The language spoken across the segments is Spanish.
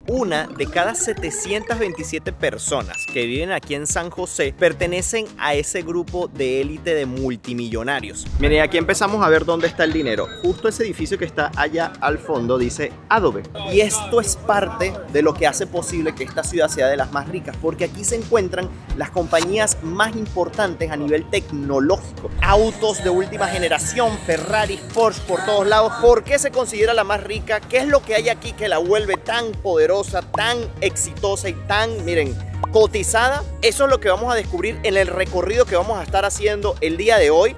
Una de cada 727 personas que viven aquí en San José pertenecen a ese grupo de élite de multimillonarios. Miren, aquí empezamos a ver dónde está el dinero. Justo ese edificio que está allá al fondo dice Adobe. Y esto es parte de lo que hace posible que esta ciudad sea de las más ricas, porque aquí se encuentran las compañías más importantes a nivel tecnológico. Autos de última generación, Ferrari, Porsche por todos lados. ¿Por qué se considera la más rica? ¿Qué es lo que hay aquí que la vuelve tan poderosa, tan exitosa y tan, miren, cotizada? Eso es lo que vamos a descubrir en el recorrido que vamos a estar haciendo el día de hoy.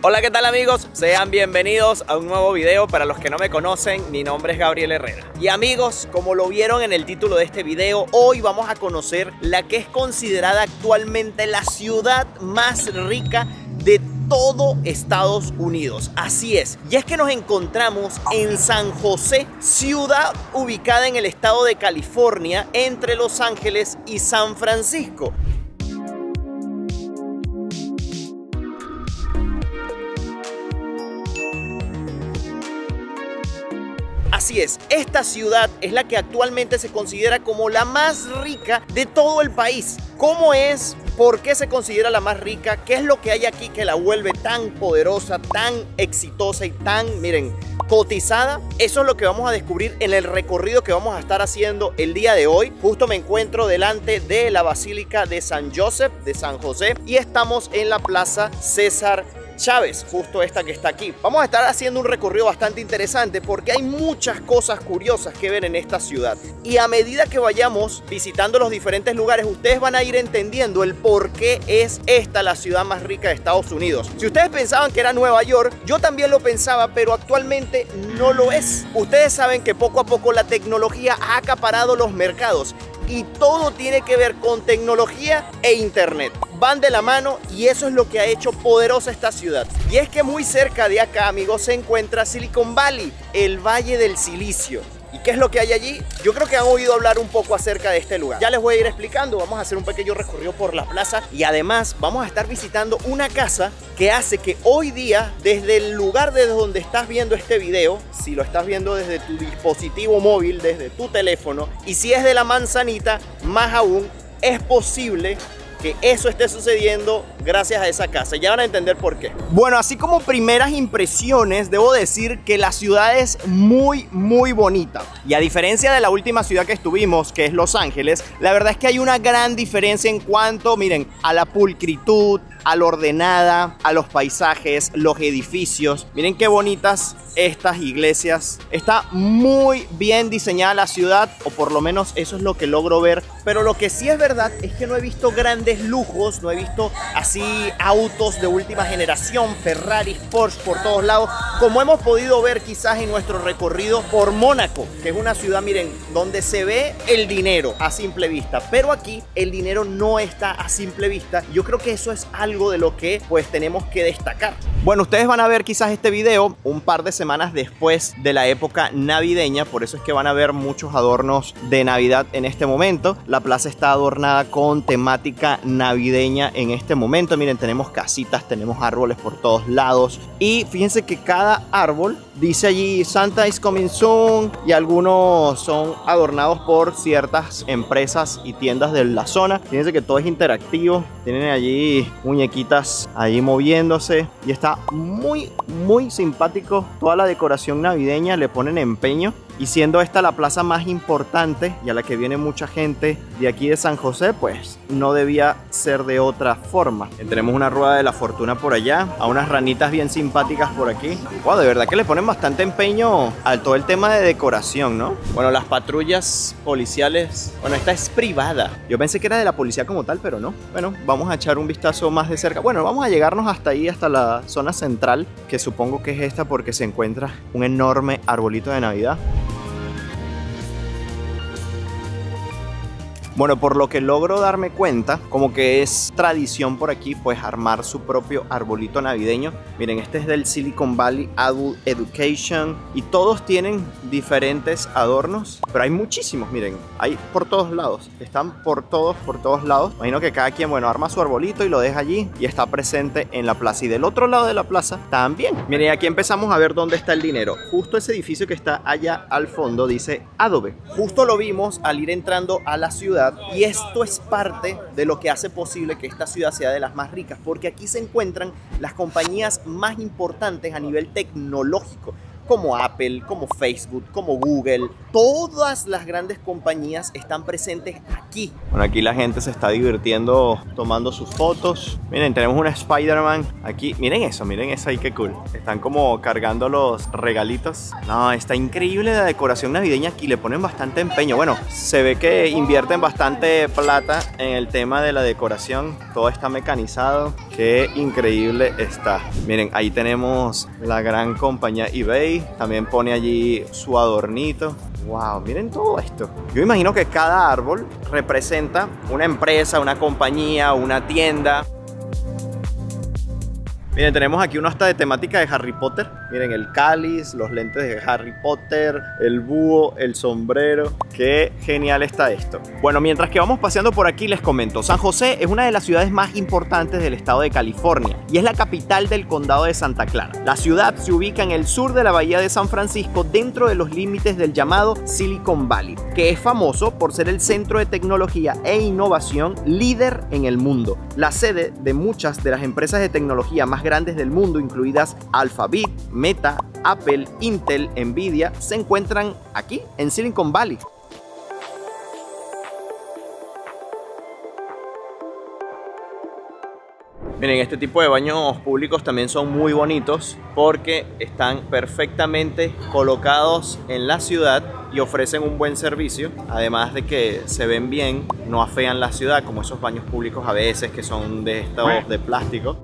Hola, ¿qué tal amigos? Sean bienvenidos a un nuevo video. Para los que no me conocen, mi nombre es Gabriel Herrera. Y amigos, como lo vieron en el título de este video, hoy vamos a conocer la que es considerada actualmente la ciudad más rica de todo Estados Unidos. Así es, y es que nos encontramos en San José, ciudad ubicada en el estado de California, entre Los Ángeles y San Francisco. Así es, esta ciudad es la que actualmente se considera como la más rica de todo el país. ¿Cómo es? ¿Por qué se considera la más rica? ¿Qué es lo que hay aquí que la vuelve tan poderosa, tan exitosa y tan, miren, cotizada? Eso es lo que vamos a descubrir en el recorrido que vamos a estar haciendo el día de hoy. Justo me encuentro delante de la Basílica de San Joseph, de San José, y estamos en la Plaza César Chávez, justo esta que está aquí. Vamos a estar haciendo un recorrido bastante interesante porque hay muchas cosas curiosas que ver en esta ciudad. Y a medida que vayamos visitando los diferentes lugares, ustedes van a ir entendiendo el por qué es esta la ciudad más rica de Estados Unidos. Si ustedes pensaban que era Nueva York, yo también lo pensaba, pero actualmente no lo es. Ustedes saben que poco a poco la tecnología ha acaparado los mercados. Y todo tiene que ver con tecnología e internet. Van de la mano y eso es lo que ha hecho poderosa esta ciudad. Y es que muy cerca de acá, amigos, se encuentra Silicon Valley, el Valle del Silicio. ¿Y qué es lo que hay allí? Yo creo que han oído hablar un poco acerca de este lugar. Ya les voy a ir explicando, vamos a hacer un pequeño recorrido por la plaza y además vamos a estar visitando una casa que hace que hoy día, desde el lugar desde donde estás viendo este video, si lo estás viendo desde tu dispositivo móvil, desde tu teléfono, y si es de la manzanita, más aún, es posible que eso esté sucediendo gracias a esa casa. Ya van a entender por qué. Bueno, así como primeras impresiones, debo decir que la ciudad es muy bonita. Y a diferencia de la última ciudad que estuvimos, que es Los Ángeles, la verdad es que hay una gran diferencia en cuanto, miren, a la pulcritud, a lo ordenada, a los paisajes, los edificios. Miren qué bonitas estas iglesias. Está muy bien diseñada la ciudad, o por lo menos eso es lo que logro ver. Pero lo que sí es verdad es que no he visto grandes lujos, no he visto así autos de última generación, Ferrari, Porsche por todos lados, como hemos podido ver quizás en nuestro recorrido por Mónaco, que es una ciudad, miren, donde se ve el dinero a simple vista. Pero aquí el dinero no está a simple vista. Yo creo que eso es algo de lo que pues tenemos que destacar. Bueno, ustedes van a ver quizás este video un par de semanas después de la época navideña, por eso es que van a ver muchos adornos de Navidad en este momento. La plaza está adornada con temática navideña en este momento. Miren, tenemos casitas, tenemos árboles por todos lados y fíjense que cada árbol dice allí Santa is coming soon, y algunos son adornados por ciertas empresas y tiendas de la zona. Fíjense que todo es interactivo, tienen allí muñequitas ahí moviéndose y está muy simpático. Toda la decoración navideña le ponen empeño, y siendo esta la plaza más importante y a la que viene mucha gente de aquí de San José, pues no debía ser de otra forma. Tenemos una rueda de la fortuna por allá, a unas ranitas bien simpáticas por aquí. Wow, de verdad que le ponen bastante empeño a todo el tema de decoración, ¿no? Bueno, las patrullas policiales, bueno, esta es privada. Yo pensé que era de la policía como tal, pero no. Bueno, vamos a echar un vistazo más de cerca. Bueno, vamos a llegarnos hasta ahí, hasta la zona central, que supongo que es esta porque se encuentra un enorme arbolito de Navidad. Bueno, por lo que logro darme cuenta, como que es tradición por aquí, pues armar su propio arbolito navideño. Miren, este es del Silicon Valley Adult Education y todos tienen diferentes adornos, pero hay muchísimos, miren, hay por todos lados, están por todos lados. Imagino que cada quien, bueno, arma su arbolito y lo deja allí y está presente en la plaza. Y del otro lado de la plaza también. Miren, aquí empezamos a ver dónde está el dinero. Justo ese edificio que está allá al fondo dice Adobe. Justo lo vimos al ir entrando a la ciudad y esto es parte de lo que hace posible que esta ciudad sea de las más ricas, porque aquí se encuentran las compañías más importantes a nivel tecnológico, como Apple, como Facebook, como Google. Todas las grandes compañías están presentes aquí. Bueno, aquí la gente se está divirtiendo tomando sus fotos. Miren, tenemos una Spider-Man aquí. Miren eso ahí, qué cool. Están como cargando los regalitos. No, está increíble la decoración navideña aquí. Le ponen bastante empeño. Bueno, se ve que invierten bastante plata en el tema de la decoración. Todo está mecanizado. Qué increíble está. Miren, ahí tenemos la gran compañía eBay. También pone allí su adornito. Wow, miren todo esto. Yo imagino que cada árbol representa una empresa, una compañía, una tienda. Miren, tenemos aquí uno hasta de temática de Harry Potter. Miren, el cáliz, los lentes de Harry Potter, el búho, el sombrero. Qué genial está esto. Bueno, mientras que vamos paseando por aquí les comento. San José es una de las ciudades más importantes del estado de California y es la capital del condado de Santa Clara. La ciudad se ubica en el sur de la bahía de San Francisco, dentro de los límites del llamado Silicon Valley, que es famoso por ser el centro de tecnología e innovación líder en el mundo. La sede de muchas de las empresas de tecnología más grandes del mundo, incluidas Alphabet, Meta, Apple, Intel, Nvidia, se encuentran aquí en Silicon Valley. Miren, este tipo de baños públicos también son muy bonitos porque están perfectamente colocados en la ciudad y ofrecen un buen servicio, además de que se ven bien, no afean la ciudad como esos baños públicos a veces que son de estos de plástico.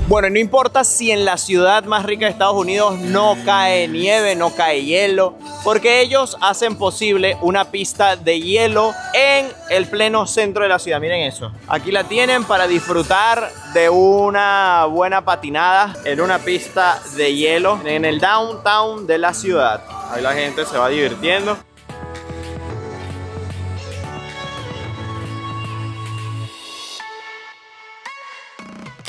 Bueno, no importa si en la ciudad más rica de Estados Unidos no cae nieve, no cae hielo, porque ellos hacen posible una pista de hielo en el pleno centro de la ciudad. Miren eso. Aquí la tienen para disfrutar de una buena patinada en una pista de hielo en el downtown de la ciudad. Ahí la gente se va divirtiendo.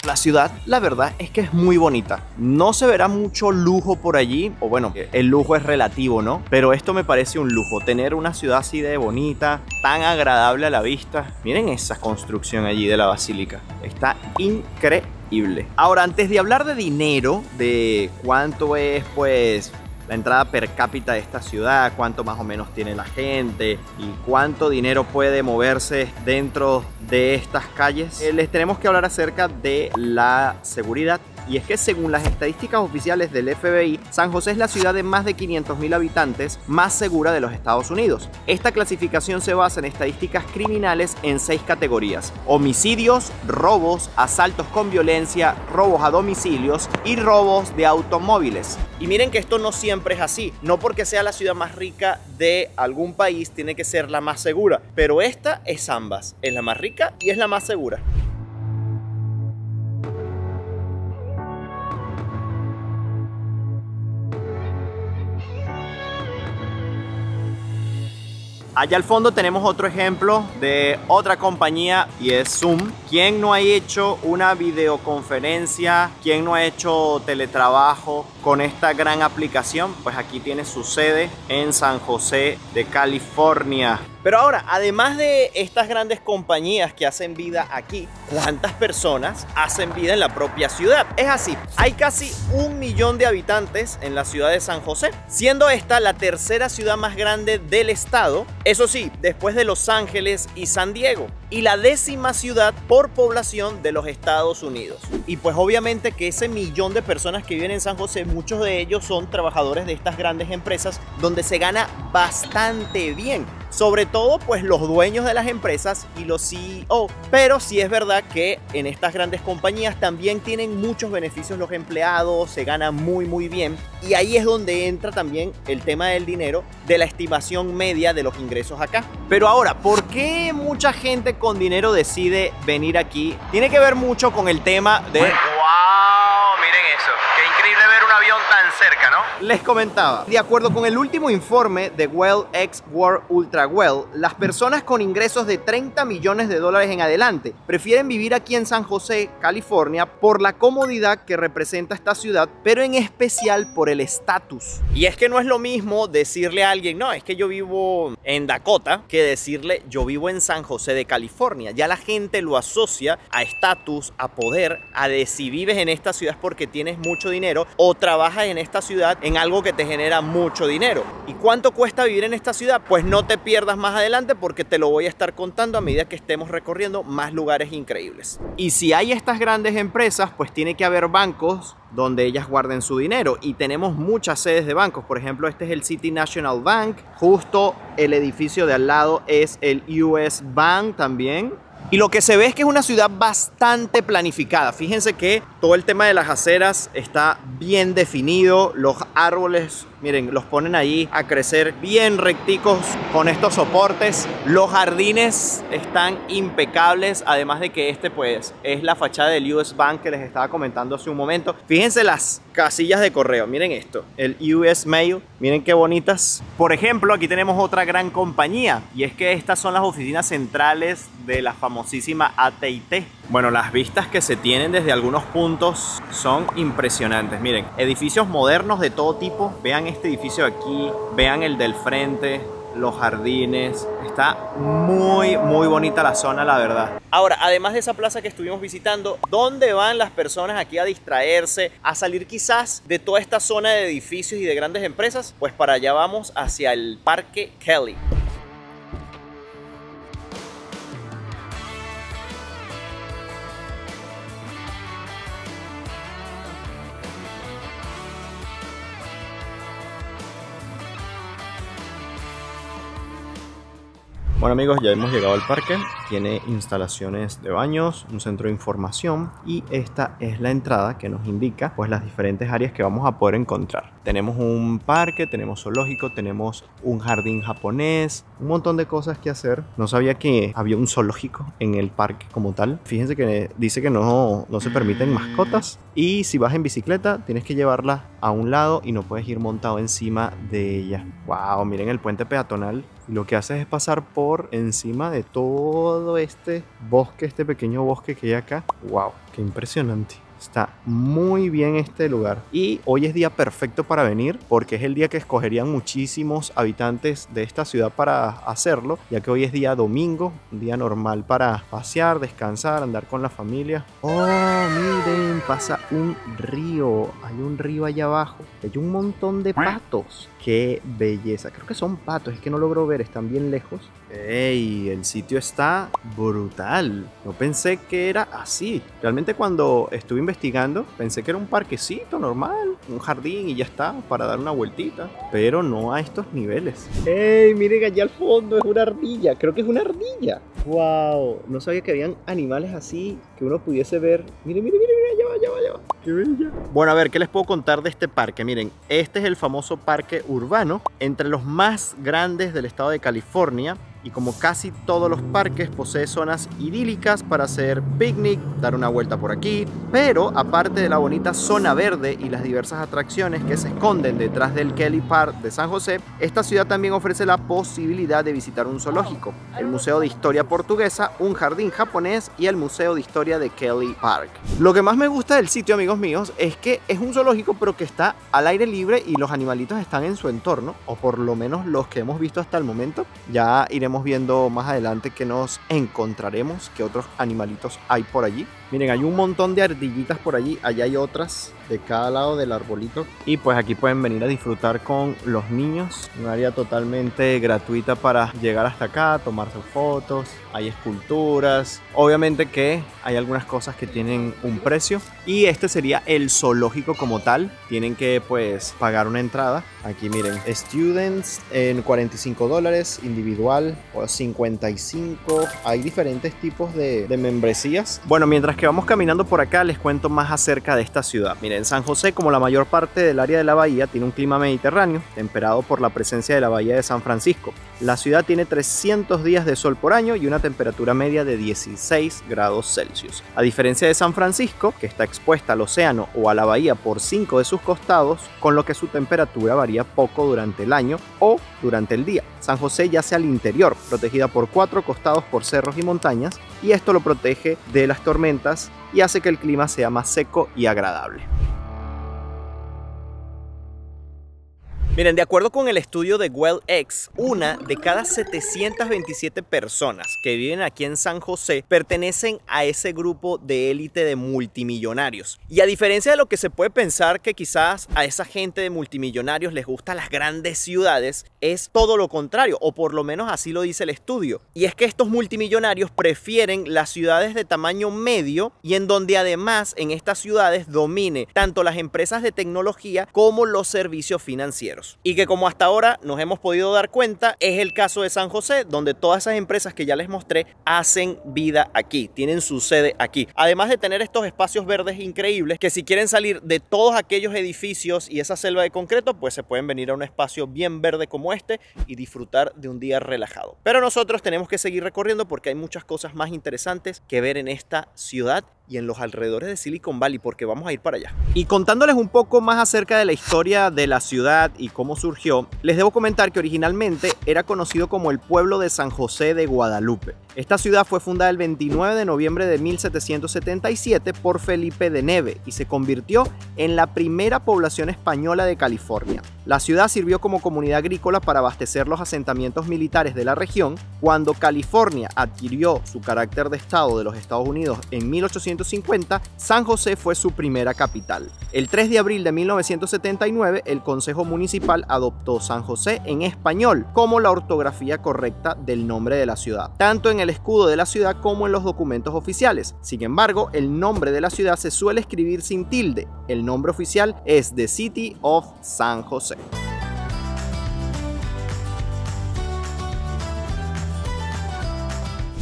La ciudad, la verdad es que es muy bonita. No se verá mucho lujo por allí, o bueno, el lujo es relativo, ¿no? Pero esto me parece un lujo, tener una ciudad así de bonita, tan agradable a la vista. Miren esa construcción allí de la basílica. Está increíble. Ahora, antes de hablar de dinero, de cuánto es, pues, la entrada per cápita de esta ciudad, cuánto más o menos tiene la gente y cuánto dinero puede moverse dentro de estas calles, les tenemos que hablar acerca de la seguridad. Y es que según las estadísticas oficiales del FBI, San José es la ciudad de más de 500.000 habitantes más segura de los Estados Unidos. Esta clasificación se basa en estadísticas criminales en 6 categorías: homicidios, robos, asaltos con violencia, robos a domicilios y robos de automóviles. Y miren que esto no siempre es así. No porque sea la ciudad más rica de algún país tiene que ser la más segura, pero esta es ambas. Es la más rica y es la más segura. Allá al fondo tenemos otro ejemplo de otra compañía y es Zoom. ¿Quién no ha hecho una videoconferencia? ¿Quién no ha hecho teletrabajo con esta gran aplicación? Pues aquí tiene su sede en San José de California. Pero ahora, además de estas grandes compañías que hacen vida aquí, ¿cuántas personas hacen vida en la propia ciudad? Es así, hay casi 1 millón de habitantes en la ciudad de San José, siendo esta la tercera ciudad más grande del estado, eso sí, después de Los Ángeles y San Diego. y la 10ª ciudad por población de los Estados Unidos. Y pues obviamente que ese millón de personas que viven en San José, muchos de ellos son trabajadores de estas grandes empresas donde se gana bastante bien. Sobre todo pues los dueños de las empresas y los CEO. Pero sí es verdad que en estas grandes compañías también tienen muchos beneficios los empleados, se gana muy bien. Y ahí es donde entra también el tema del dinero, de la estimación media de los ingresos acá. Pero ahora, ¿por qué mucha gente con dinero decide venir aquí? Tiene que ver mucho con el tema de... ¡Wow! Miren eso, qué increíble ver un avión tan cerca, ¿no? Les comentaba, de acuerdo con el último informe de Well x World Ultra Well, las personas con ingresos de $30 millones en adelante prefieren vivir aquí en San José, California, por la comodidad que representa esta ciudad, pero en especial por el estatus. Y es que no es lo mismo decirle a alguien, no, es que yo vivo en Dakota, que decirle yo vivo en San José de California. Ya la gente lo asocia a estatus, a poder, a de si vives en esta ciudad es porque tienes mucho dinero o trabajas en esta ciudad en algo que te genera mucho dinero. ¿Y cuánto cuesta vivir en esta ciudad? Pues no te pierdas más adelante porque te lo voy a estar contando a medida que estemos recorriendo más lugares increíbles. Y si hay estas grandes empresas, pues tiene que haber bancos donde ellas guarden su dinero, y tenemos muchas sedes de bancos. Por ejemplo, este es el City National Bank, justo el edificio de al lado es el US Bank también. Y lo que se ve es que es una ciudad bastante planificada. Fíjense que todo el tema de las aceras está bien definido. Los árboles, miren, los ponen ahí a crecer bien recticos con estos soportes. Los jardines están impecables. Además de que este pues es la fachada del US Bank que les estaba comentando hace un momento. Fíjense las casillas de correo. Miren esto, el US Mail. Miren qué bonitas. Por ejemplo, aquí tenemos otra gran compañía. Y es que estas son las oficinas centrales de la famosísima AT&T. Bueno, las vistas que se tienen desde algunos puntos son impresionantes. Miren, edificios modernos de todo tipo. Vean este edificio aquí, vean el del frente, los jardines. Está muy bonita la zona, la verdad. Ahora, además de esa plaza que estuvimos visitando, ¿dónde van las personas aquí a distraerse, a salir quizás de toda esta zona de edificios y de grandes empresas? Pues para allá vamos, hacia el Parque Kelly. Bueno amigos, ya hemos llegado al parque. Tiene instalaciones de baños, un centro de información y esta es la entrada que nos indica pues las diferentes áreas que vamos a poder encontrar. Tenemos un parque, tenemos zoológico, tenemos un jardín japonés, un montón de cosas que hacer. No sabía que había un zoológico en el parque como tal. Fíjense que dice que no se permiten mascotas y si vas en bicicleta tienes que llevarla a un lado y no puedes ir montado encima de ella. Wow, miren el puente peatonal. Y lo que hace es pasar por encima de todo este bosque, este pequeño bosque que hay acá. ¡Wow! ¡Qué impresionante! Está muy bien este lugar y hoy es día perfecto para venir porque es el día que escogerían muchísimos habitantes de esta ciudad para hacerlo, ya que hoy es día domingo, un día normal para pasear, descansar, andar con la familia. ¡Oh, miren! Pasa un río, hay un río allá abajo, hay un montón de patos. ¡Qué belleza! Creo que son patos, es que no logro ver, están bien lejos. ¡Ey! El sitio está brutal. No pensé que era así. Realmente cuando estuve investigando pensé que era un parquecito normal, un jardín y ya está, para dar una vueltita. Pero no a estos niveles. ¡Ey! Miren allá al fondo, es una ardilla. Creo que es una ardilla. ¡Wow! No sabía que habían animales así que uno pudiese ver. Miren, miren, miren, ya va. ¡Qué bella! Bueno, a ver, ¿qué les puedo contar de este parque? Miren, este es el famoso parque urbano, entre los más grandes del estado de California. Y como casi todos los parques, posee zonas idílicas para hacer picnic, dar una vuelta por aquí. Pero aparte de la bonita zona verde y las diversas atracciones que se esconden detrás del Kelly Park de San José, esta ciudad también ofrece la posibilidad de visitar un zoológico, el Museo de Historia Portuguesa, un jardín japonés y el Museo de Historia de Kelly Park. Lo que más me gusta del sitio, amigos míos, es que es un zoológico pero que está al aire libre y los animalitos están en su entorno, o por lo menos los que hemos visto hasta el momento. Ya iremos viendo más adelante que nos encontraremos, que otros animalitos hay por allí. Miren, hay un montón de ardillitas por allí. Allá hay otras de cada lado del arbolito. Y pues aquí pueden venir a disfrutar con los niños. Un área totalmente gratuita para llegar hasta acá, tomarse fotos. Hay esculturas. Obviamente que hay algunas cosas que tienen un precio. Y este sería el zoológico como tal. Tienen que pues pagar una entrada. Aquí miren, students en $45, individual o 55. Hay diferentes tipos de membresías. Bueno, mientras que vamos caminando por acá, les cuento más acerca de esta ciudad. Miren, San José, como la mayor parte del área de la bahía, tiene un clima mediterráneo, temperado por la presencia de la bahía de San Francisco. La ciudad tiene 300 días de sol por año y una temperatura media de 16 grados Celsius. A diferencia de San Francisco, que está expuesta al océano o a la bahía por 5 de sus costados, con lo que su temperatura varía poco durante el año o durante el día. San José yace al interior, protegida por 4 costados por cerros y montañas, y esto lo protege de las tormentas y hace que el clima sea más seco y agradable. Miren, de acuerdo con el estudio de WellX, una de cada 727 personas que viven aquí en San José pertenecen a ese grupo de élite de multimillonarios. Y a diferencia de lo que se puede pensar que quizás a esa gente de multimillonarios les gustan las grandes ciudades, es todo lo contrario, o por lo menos así lo dice el estudio. Y es que estos multimillonarios prefieren las ciudades de tamaño medio y en donde además en estas ciudades domine tanto las empresas de tecnología como los servicios financieros. Y que como hasta ahora nos hemos podido dar cuenta, es el caso de San José, donde todas esas empresas que ya les mostré hacen vida aquí, tienen su sede aquí. Además de tener estos espacios verdes increíbles, que si quieren salir de todos aquellos edificios y esa selva de concreto, pues se pueden venir a un espacio bien verde como este y disfrutar de un día relajado. Pero nosotros tenemos que seguir recorriendo porque hay muchas cosas más interesantes que ver en esta ciudad y en los alrededores de Silicon Valley, porque vamos a ir para allá. Y contándoles un poco más acerca de la historia de la ciudad y cómo surgió, les debo comentar que originalmente era conocido como el pueblo de San José de Guadalupe. Esta ciudad fue fundada el 29 de noviembre de 1777 por Felipe de Neve y se convirtió en la primera población española de California. La ciudad sirvió como comunidad agrícola para abastecer los asentamientos militares de la región. Cuando California adquirió su carácter de estado de los Estados Unidos en 1850, San José fue su primera capital. El 3 de abril de 1979, el Consejo Municipal adoptó San José en español como la ortografía correcta del nombre de la ciudad, tanto en el escudo de la ciudad como en los documentos oficiales. Sin embargo, el nombre de la ciudad se suele escribir sin tilde. El nombre oficial es The City of San José.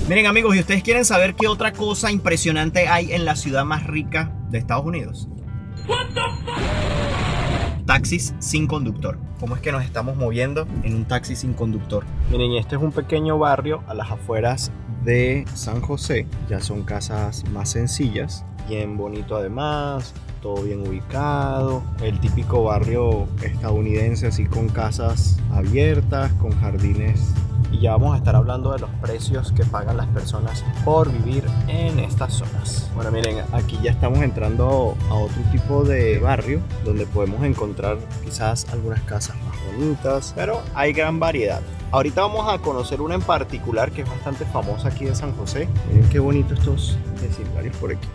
Miren amigos, ¿y ustedes quieren saber qué otra cosa impresionante hay en la ciudad más rica de Estados Unidos? Taxis sin conductor. ¿Cómo es que nos estamos moviendo en un taxi sin conductor? Miren, este es un pequeño barrio a las afueras de San José. Ya son casas más sencillas, bien bonito además, todo bien ubicado. El típico barrio estadounidense, así con casas abiertas, con jardines. Y ya vamos a estar hablando de los precios que pagan las personas por vivir en estas zonas. Bueno, miren, aquí ya estamos entrando a otro tipo de barrio donde podemos encontrar quizás algunas casas más bonitas, pero hay gran variedad. Ahorita vamos a conocer una en particular que es bastante famosa aquí de San José. Miren qué bonito estos vecindarios por aquí.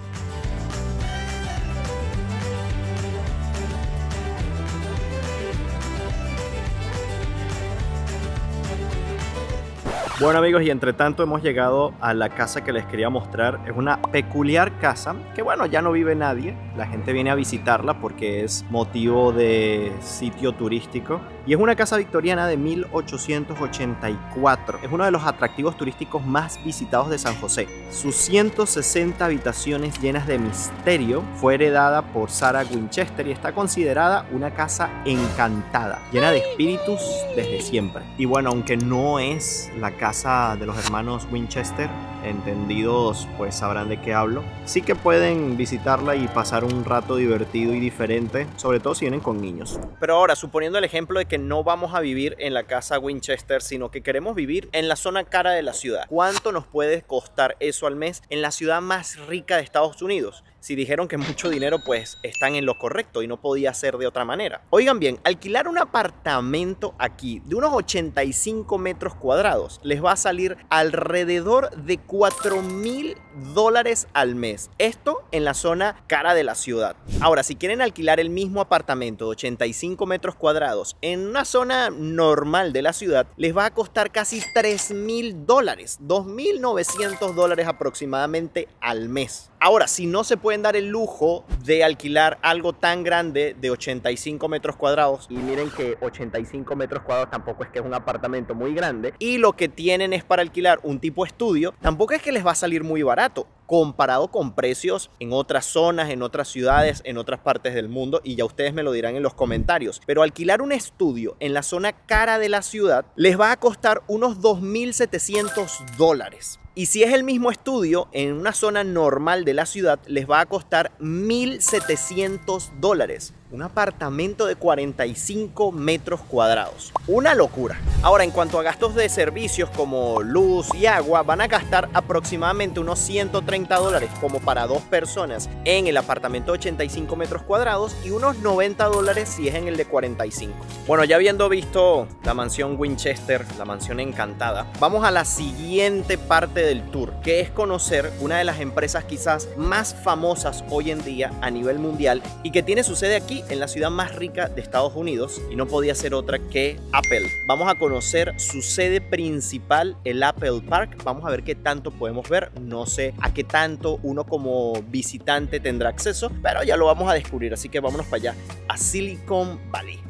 Bueno amigos, y entre tanto hemos llegado a la casa que les quería mostrar. Es una peculiar casa que bueno, ya no vive nadie. La gente viene a visitarla porque es motivo de sitio turístico. Y es una casa victoriana de 1884. Es uno de los atractivos turísticos más visitados de San José. Sus 160 habitaciones llenas de misterio fue heredada por Sarah Winchester y está considerada una casa encantada, llena de espíritus desde siempre. Y bueno, aunque no es la casa de los hermanos Winchester, entendidos pues sabrán de qué hablo, sí que pueden visitarla y pasar un rato divertido y diferente, sobre todo si vienen con niños. Pero ahora, suponiendo el ejemplo de que no vamos a vivir en la casa Winchester, sino que queremos vivir en la zona cara de la ciudad, ¿cuánto nos puede costar eso al mes en la ciudad más rica de Estados Unidos? Si dijeron que mucho dinero, pues están en lo correcto y no podía ser de otra manera. Oigan bien, alquilar un apartamento aquí de unos 85 metros cuadrados les va a salir alrededor de $24,000 al mes. Esto en la zona cara de la ciudad. Ahora, si quieren alquilar el mismo apartamento de 85 metros cuadrados en una zona normal de la ciudad, les va a costar casi $3,000, $2,900 aproximadamente al mes. Ahora, si no se pueden dar el lujo de alquilar algo tan grande de 85 metros cuadrados, y miren que 85 metros cuadrados tampoco es que es un apartamento muy grande, y lo que tienen es para alquilar un tipo estudio, tampoco es que les va a salir muy barato comparado con precios en otras zonas, en otras ciudades, en otras partes del mundo, y ya ustedes me lo dirán en los comentarios. Pero alquilar un estudio en la zona cara de la ciudad les va a costar unos $2,700. Y si es el mismo estudio en una zona normal de la ciudad, les va a costar $1,700. Un apartamento de 45 metros cuadrados. Una locura. Ahora, en cuanto a gastos de servicios como luz y agua, van a gastar aproximadamente unos $130 como para 2 personas en el apartamento de 85 metros cuadrados y unos $90 si es en el de 45. Bueno, ya habiendo visto la mansión Winchester, la mansión encantada, vamos a la siguiente parte del tour, que es conocer una de las empresas quizás más famosas hoy en día a nivel mundial y que tiene su sede aquí en la ciudad más rica de Estados Unidos, y no podía ser otra que Apple. Vamos a conocer su sede principal, el Apple Park. Vamos a ver qué tanto podemos ver. No sé a qué tanto uno como visitante tendrá acceso, pero ya lo vamos a descubrir. Así que vámonos para allá, a Silicon Valley.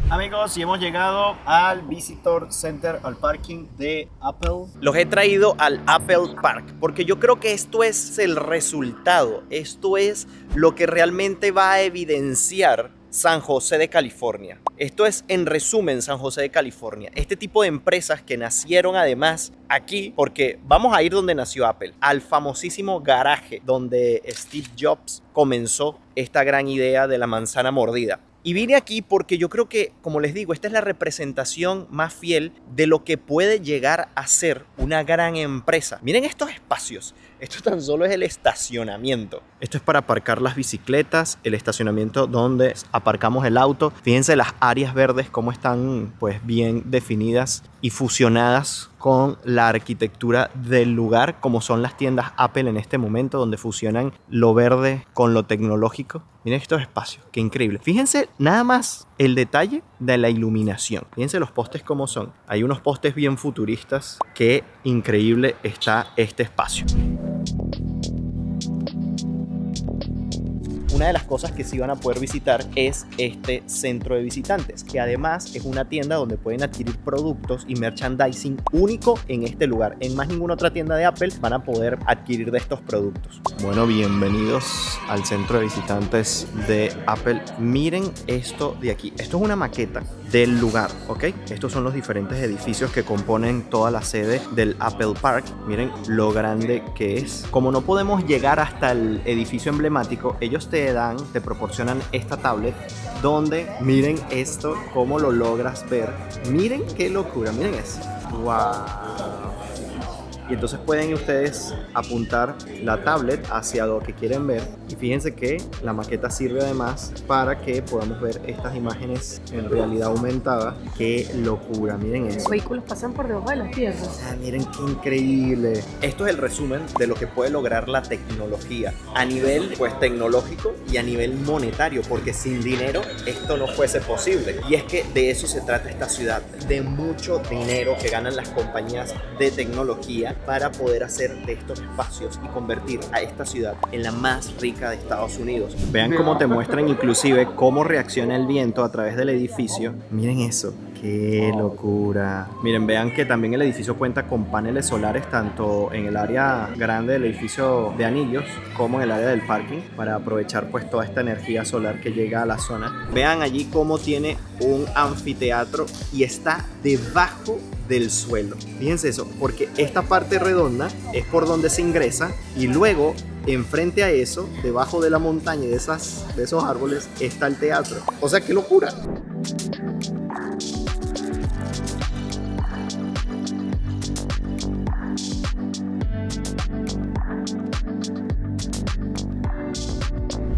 Amigos, y hemos llegado al Visitor Center, al parking de Apple. Los he traído al Apple Park porque yo creo que esto es el resultado. Esto es lo que realmente va a evidenciar San José de California. Esto es, en resumen, San José de California. Este tipo de empresas que nacieron además aquí, porque vamos a ir donde nació Apple, al famosísimo garaje donde Steve Jobs comenzó esta gran idea de la manzana mordida. Y vine aquí porque yo creo que, como les digo, esta es la representación más fiel de lo que puede llegar a ser una gran empresa. Miren estos espacios. Esto tan solo es el estacionamiento. Esto es para aparcar las bicicletas, el estacionamiento donde aparcamos el auto. Fíjense las áreas verdes cómo están pues bien definidas y fusionadas con la arquitectura del lugar, como son las tiendas Apple en este momento, donde fusionan lo verde con lo tecnológico. Miren estos espacios, qué increíble. Fíjense nada más el detalle de la iluminación. Fíjense los postes cómo son. Hay unos postes bien futuristas. Qué increíble está este espacio. Una de las cosas que sí van a poder visitar es este centro de visitantes, que además es una tienda donde pueden adquirir productos y merchandising único en este lugar. En más ninguna otra tienda de Apple van a poder adquirir de estos productos. Bueno, bienvenidos al centro de visitantes de Apple. Miren esto de aquí. Esto es una maqueta del lugar, ¿ok? Estos son los diferentes edificios que componen toda la sede del Apple Park. Miren lo grande que es. Como no podemos llegar hasta el edificio emblemático, ellos te proporcionan esta tablet donde, miren esto, cómo lo logras ver. Miren qué locura, miren eso. ¡Wow! Y entonces pueden ustedes apuntar la tablet hacia lo que quieren ver. Y fíjense que la maqueta sirve además para que podamos ver estas imágenes en realidad aumentada. ¡Qué locura! Miren eso. Los vehículos pasan por debajo de las piedras. Ah, miren qué increíble. Esto es el resumen de lo que puede lograr la tecnología a nivel pues tecnológico y a nivel monetario, porque sin dinero esto no fuese posible. Y es que de eso se trata esta ciudad, de mucho dinero que ganan las compañías de tecnología para poder hacer de estos espacios y convertir a esta ciudad en la más rica de Estados Unidos. Vean cómo te muestran inclusive cómo reacciona el viento a través del edificio. Miren eso. ¡Qué locura! Miren, vean que también el edificio cuenta con paneles solares tanto en el área grande del edificio de anillos como en el área del parking para aprovechar pues toda esta energía solar que llega a la zona. Vean allí cómo tiene un anfiteatro y está debajo del suelo. Fíjense eso, porque esta parte redonda es por donde se ingresa y luego enfrente a eso, debajo de la montaña de esos árboles, está el teatro. O sea, qué locura.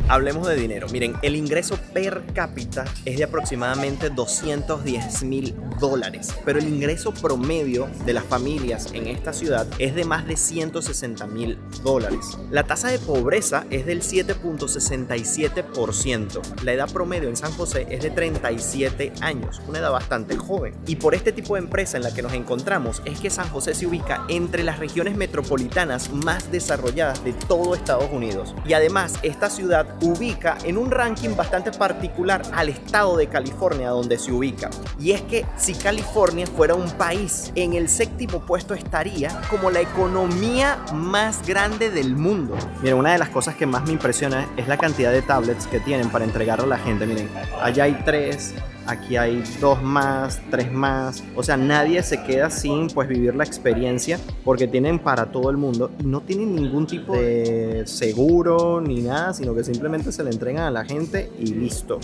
Hablemos de dinero. Miren, el ingreso per cápita es de aproximadamente $210.000, pero el ingreso promedio de las familias en esta ciudad es de más de $160.000. La tasa de pobreza es del 7.67%. La edad promedio en San José es de 37 años, una edad bastante joven. Y por este tipo de empresa en la que nos encontramos es que San José se ubica entre las regiones metropolitanas más desarrolladas de todo Estados Unidos. Y además, esta ciudad ubica en un ranking bastante particular al estado de California donde se ubica. Y es que si California fuera un país, en el 7º puesto estaría como la economía más grande del mundo. Miren, una de las cosas que más me impresiona es la cantidad de tablets que tienen para entregarle a la gente. Miren, allá hay 3. Aquí hay 2 más, 3 más. O sea, nadie se queda sin pues vivir la experiencia porque tienen para todo el mundo y no tienen ningún tipo de seguro ni nada, sino que simplemente se le entregan a la gente y listo.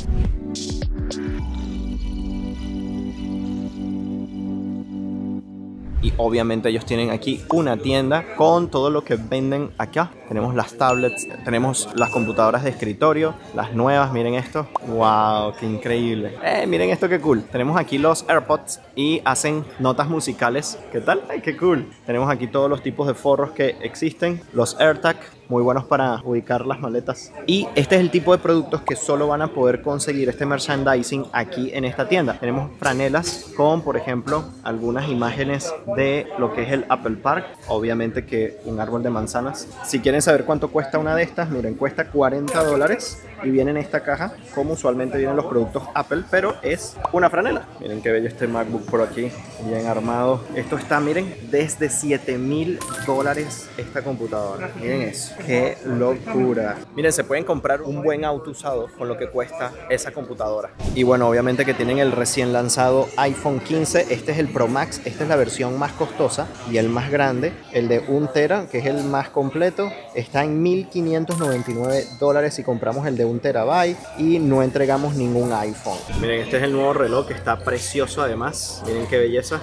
Y obviamente ellos tienen aquí una tienda con todo lo que venden acá. Tenemos las tablets, tenemos las computadoras de escritorio, las nuevas, miren esto. ¡Wow! ¡Qué increíble! Miren esto, qué cool. Tenemos aquí los AirPods y hacen notas musicales. ¿Qué tal? ¡Ay, qué cool! Tenemos aquí todos los tipos de forros que existen. Los AirTag, muy buenos para ubicar las maletas. Y este es el tipo de productos que solo van a poder conseguir este merchandising aquí en esta tienda. Tenemos franelas con, por ejemplo, algunas imágenes de lo que es el Apple Park. Obviamente que un árbol de manzanas. Si quieren saber cuánto cuesta una de estas, miren, cuesta $40 y viene en esta caja, como usualmente vienen los productos Apple, pero es una franela. Miren qué bello este MacBook Pro aquí, bien armado. Esto está, miren, desde $7.000 esta computadora. Miren eso. ¡Qué locura! Miren, se pueden comprar un buen auto usado con lo que cuesta esa computadora. Y bueno, obviamente que tienen el recién lanzado iPhone 15. Este es el Pro Max. Esta es la versión más costosa y el más grande. El de 1 tera, que es el más completo, está en $1.599 si compramos el de 1 terabyte y no entregamos ningún iPhone. Miren, este es el nuevo reloj que está precioso además. Miren qué belleza.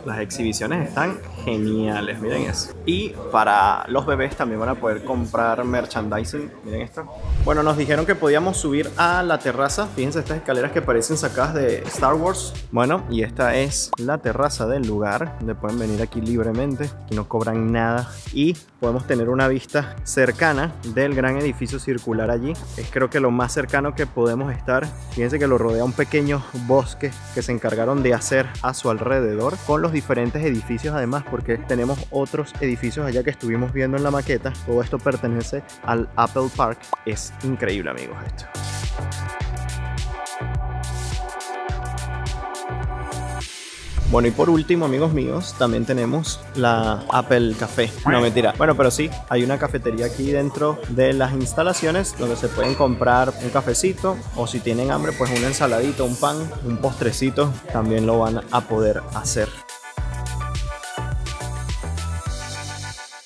Las exhibiciones están geniales, miren eso. Y para los bebés también van a poder comprar merchandising. Miren esto. Bueno, nos dijeron que podíamos subir a la terraza. Fíjense estas escaleras que parecen sacadas de Star Wars. Bueno, y esta es la terraza del lugar, donde pueden venir aquí libremente. Aquí no cobran nada. Y podemos tener una vista cercana del gran edificio circular allí. Es creo que lo más cercano que podemos estar. Fíjense que lo rodea un pequeño bosque que se encargaron de hacer a su alrededor con los diferentes edificios, además, porque tenemos otros edificios allá que estuvimos viendo en la maqueta. Todo esto pertenece al Apple Park. Es increíble, amigos, esto. Bueno, y por último, amigos míos, también tenemos la Apple Café. No, mentira. Bueno, pero sí, hay una cafetería aquí dentro de las instalaciones donde se pueden comprar un cafecito o si tienen hambre, pues una ensaladita, un pan, un postrecito, también lo van a poder hacer.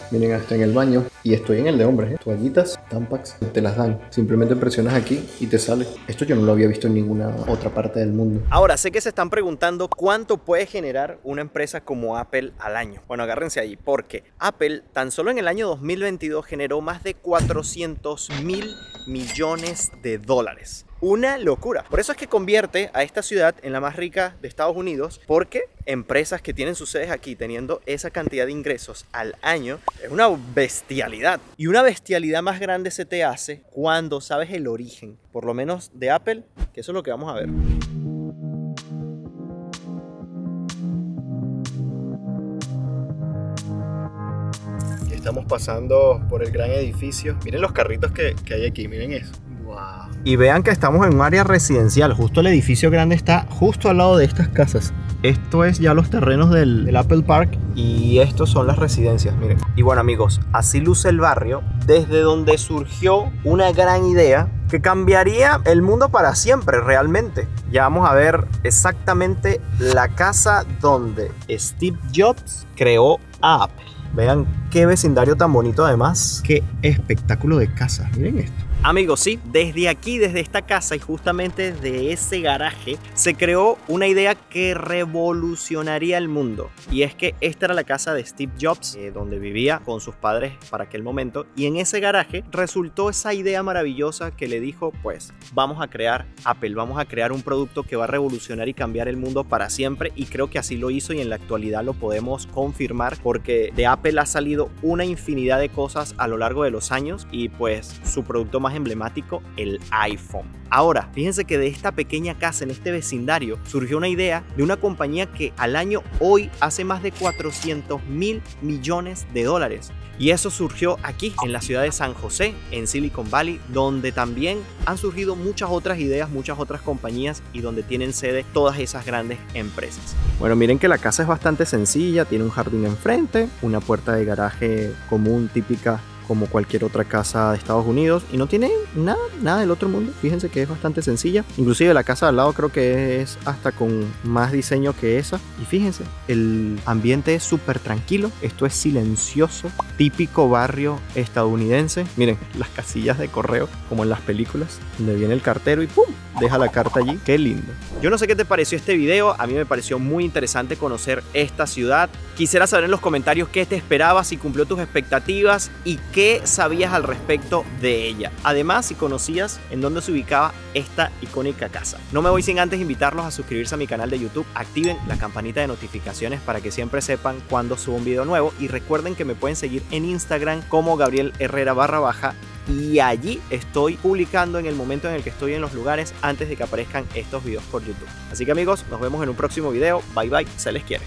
Miren, hasta en el baño. Y estoy en el de hombres, ¿eh? Toallitas, Tampax, te las dan. Simplemente presionas aquí y te sale. Esto yo no lo había visto en ninguna otra parte del mundo. Ahora, sé que se están preguntando cuánto puede generar una empresa como Apple al año. Bueno, agárrense ahí, porque Apple tan solo en el año 2022 generó más de $400.000 millones. Una locura. Por eso es que convierte a esta ciudad en la más rica de Estados Unidos, porque empresas que tienen sus sedes aquí teniendo esa cantidad de ingresos al año es una bestialidad. Y una bestialidad más grande se te hace cuando sabes el origen, por lo menos de Apple, que eso es lo que vamos a ver. Estamos pasando por el gran edificio. Miren los carritos que hay aquí, miren eso. Wow. Y vean que estamos en un área residencial. Justo el edificio grande está justo al lado de estas casas. Esto es ya los terrenos del Apple Park y estos son las residencias, miren. Y bueno, amigos, así luce el barrio desde donde surgió una gran idea que cambiaría el mundo para siempre realmente. Ya vamos a ver exactamente la casa donde Steve Jobs creó a Apple. Vean qué vecindario tan bonito, además. Qué espectáculo de casa, miren esto. Amigos, sí, desde aquí, desde esta casa y justamente de ese garaje, se creó una idea que revolucionaría el mundo. Y es que esta era la casa de Steve Jobs, donde vivía con sus padres para aquel momento. Y en ese garaje resultó esa idea maravillosa que le dijo, pues, vamos a crear Apple, vamos a crear un producto que va a revolucionar y cambiar el mundo para siempre. Y creo que así lo hizo y en la actualidad lo podemos confirmar, porque de Apple ha salido una infinidad de cosas a lo largo de los años y pues su producto más emblemático, el iPhone. Ahora, fíjense que de esta pequeña casa en este vecindario surgió una idea de una compañía que al año hoy hace más de 400.000 millones de dólares. Y eso surgió aquí, en la ciudad de San José, en Silicon Valley, donde también han surgido muchas otras ideas, muchas otras compañías y donde tienen sede todas esas grandes empresas. Bueno, miren que la casa es bastante sencilla, tiene un jardín enfrente, una puerta de garaje común, típica como cualquier otra casa de Estados Unidos, y no tiene nada del otro mundo. Fíjense que es bastante sencilla, inclusive la casa de al lado creo que es hasta con más diseño que esa, y fíjense, el ambiente es súper tranquilo, esto es silencioso, típico barrio estadounidense. Miren, las casillas de correo como en las películas, donde viene el cartero y ¡pum!, deja la carta allí. Qué lindo. Yo no sé qué te pareció este video, a mí me pareció muy interesante conocer esta ciudad. Quisiera saber en los comentarios qué te esperabas, si cumplió tus expectativas y qué sabías al respecto de ella. Además, si conocías en dónde se ubicaba esta icónica casa. No me voy sin antes invitarlos a suscribirse a mi canal de YouTube, activen la campanita de notificaciones para que siempre sepan cuando subo un video nuevo, y recuerden que me pueden seguir en Instagram como Gabriel Herrera _, y allí estoy publicando en el momento en el que estoy en los lugares antes de que aparezcan estos videos por YouTube. Así que amigos, nos vemos en un próximo video. Bye bye, se les quiere.